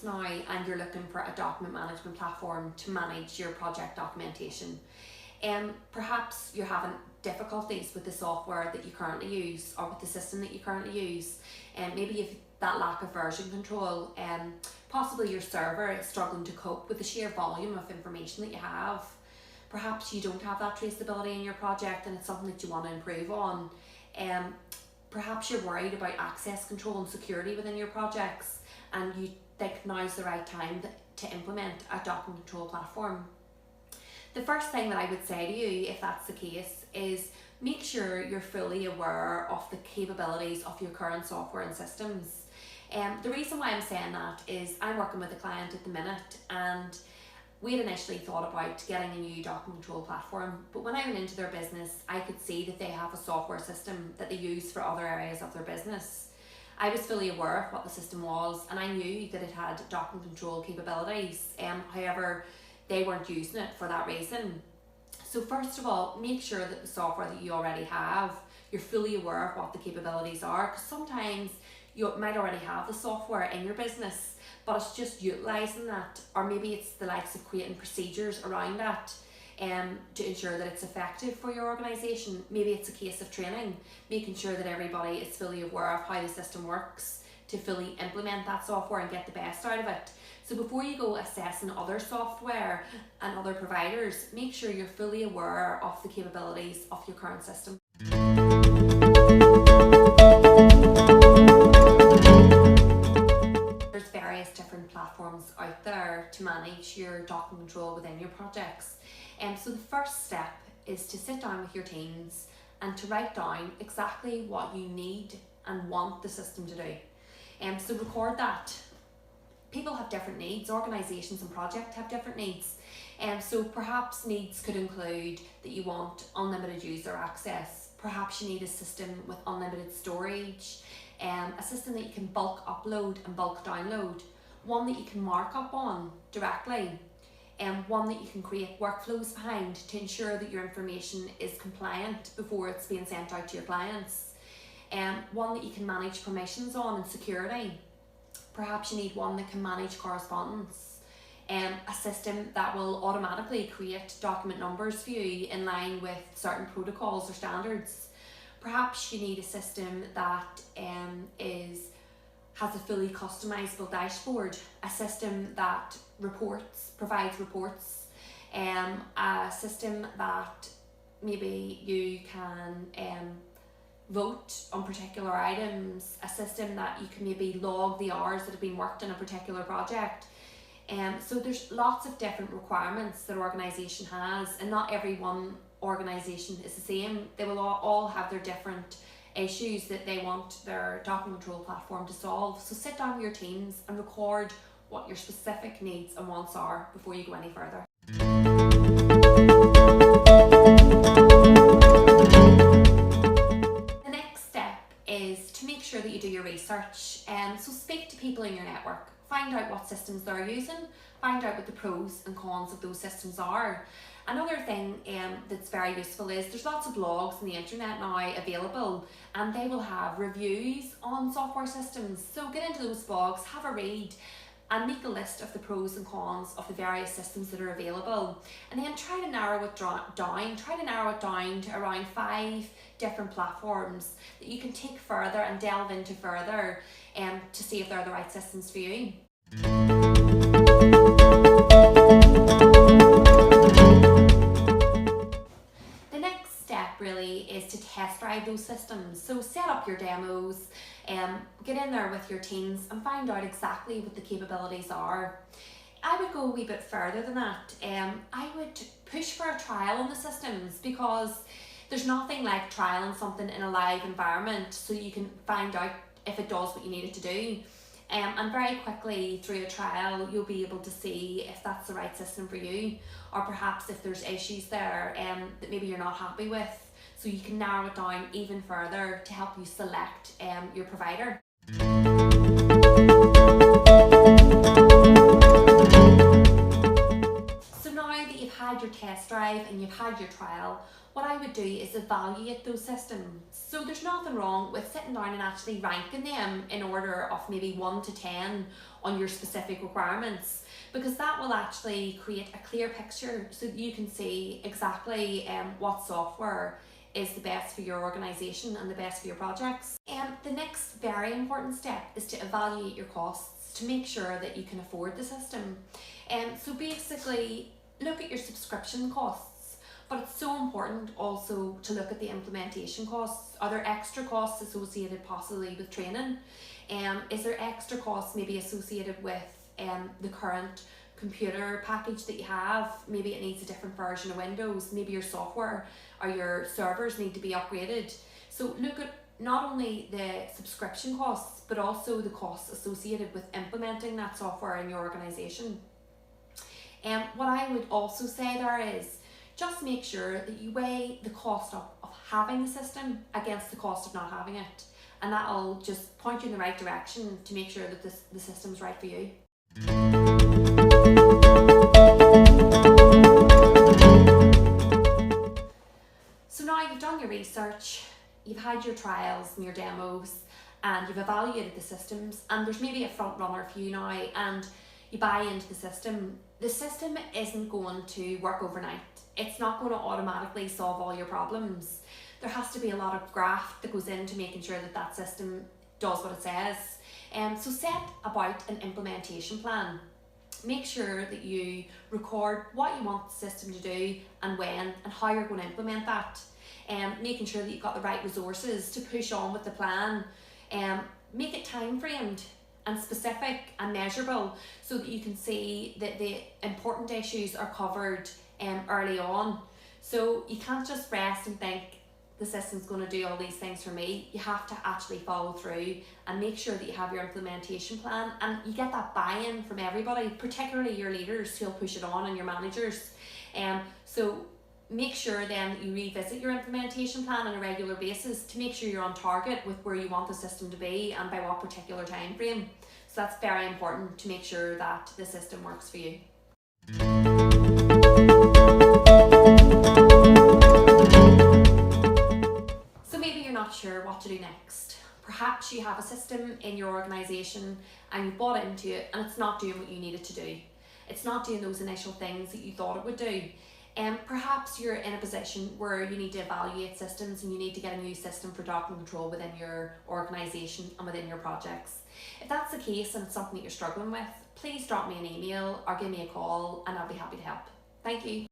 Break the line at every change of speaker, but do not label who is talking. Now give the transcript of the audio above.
now and you're looking for a document management platform to manage your project documentation. Perhaps you're having difficulties with the software that you currently use or with the system that you currently use, and maybe you've that lack of version control, possibly your server is struggling to cope with the sheer volume of information that you have. Perhaps you don't have that traceability in your project and it's something that you want to improve on. Perhaps you're worried about access control and security within your projects and you think now's the right time to implement a document control platform. The first thing that I would say to you, if that's the case, is make sure you're fully aware of the capabilities of your current software and systems. The reason why I'm saying that is I'm working with a client at the minute and we had initially thought about getting a new document control platform, but when I went into their business, I could see that they have a software system that they use for other areas of their business. I was fully aware of what the system was and I knew that it had document control capabilities, however, they weren't using it for that reason. So first of all, make sure that the software that you already have, you're fully aware of what the capabilities are, because sometimes you might already have the software in your business, but it's just utilising that, or maybe it's the likes of creating procedures around that to ensure that it's effective for your organisation. Maybe it's a case of training, making sure that everybody is fully aware of how the system works to fully implement that software and get the best out of it. So before you go assessing other software and other providers, make sure you're fully aware of the capabilities of your current system. There's various different platforms out there to manage your document control within your projects. So the first step is to sit down with your teams and to write down exactly what you need and want the system to do. So record that. People have different needs, organisations and projects have different needs. So perhaps needs could include that you want unlimited user access. Perhaps you need a system with unlimited storage, a system that you can bulk upload and bulk download, one that you can mark up on directly, one that you can create workflows behind to ensure that your information is compliant before it's being sent out to your clients, one that you can manage permissions on and security. Perhaps you need one that can manage correspondence, a system that will automatically create document numbers for you in line with certain protocols or standards. Perhaps you need a system that has a fully customizable dashboard, a system that provides reports, a system that maybe you can vote on particular items, a system that you can maybe log the hours that have been worked in a particular project. So there's lots of different requirements that an organisation has, and not every one organisation is the same. They will all have their different issues that they want their document control platform to solve. So sit down with your teams and record what your specific needs and wants are before you go any further. The next step is to make sure that you do your research. So speak to people in your network, find out what systems they're using, find out what the pros and cons of those systems are. Another thing that's very useful is there's lots of blogs on the internet now available, and they will have reviews on software systems. So get into those blogs, have a read, and make a list of the pros and cons of the various systems that are available, and then try to narrow it down to around 5 different platforms that you can take further and delve into further to see if they're the right systems for you. The next step really is to test drive those systems. So set up your demos, get in there with your teams and find out exactly what the capabilities are. I would go a wee bit further than that. I would push for a trial on the systems, because there's nothing like trialing something in a live environment so you can find out if it does what you need it to do. And very quickly through a trial you'll be able to see if that's the right system for you, or perhaps if there's issues there that maybe you're not happy with, so you can narrow it down even further to help you select your provider. So now that you've had your test drive and you've had your trial, what I would do is evaluate those systems. So there's nothing wrong with sitting down and actually ranking them in order of maybe 1 to 10 on your specific requirements, because that will actually create a clear picture so that you can see exactly what software is the best for your organisation and the best for your projects. The next very important step is to evaluate your costs to make sure that you can afford the system. So basically, look at your subscription costs, but it's so important also to look at the implementation costs. Are there extra costs associated possibly with training? Is there extra costs maybe associated with the current computer package that you have? Maybe it needs a different version of Windows, maybe your software or your servers need to be upgraded. So look at not only the subscription costs, but also the costs associated with implementing that software in your organisation. What I would also say there is just make sure that you weigh the cost of having the system against the cost of not having it, and that'll just point you in the right direction to make sure that the system's right for you. So now you've done your research, you've had your trials and your demos, and you've evaluated the systems, and there's maybe a front runner for you now, and you buy into the system. The system isn't going to work overnight. It's not going to automatically solve all your problems. There has to be a lot of graft that goes into making sure that that system does what it says. So set about an implementation plan. Make sure that you record what you want the system to do and when and how you're going to implement that. Making sure that you've got the right resources to push on with the plan. Make it time framed and specific and measurable so that you can see that the important issues are covered early on. So you can't just rest and think the system's going to do all these things for me. You have to actually follow through and make sure that you have your implementation plan, and you get that buy-in from everybody, particularly your leaders who'll push it on and your managers. So make sure then that you revisit your implementation plan on a regular basis to make sure you're on target with where you want the system to be and by what particular time frame. So that's very important to make sure that the system works for you. So maybe you're not sure what to do next. Perhaps you have a system in your organisation and you bought into it and it's not doing what you need it to do. It's not doing those initial things that you thought it would do. Perhaps you're in a position where you need to evaluate systems and you need to get a new system for document control within your organisation and within your projects. If that's the case and it's something that you're struggling with, please drop me an email or give me a call and I'll be happy to help. Thank you.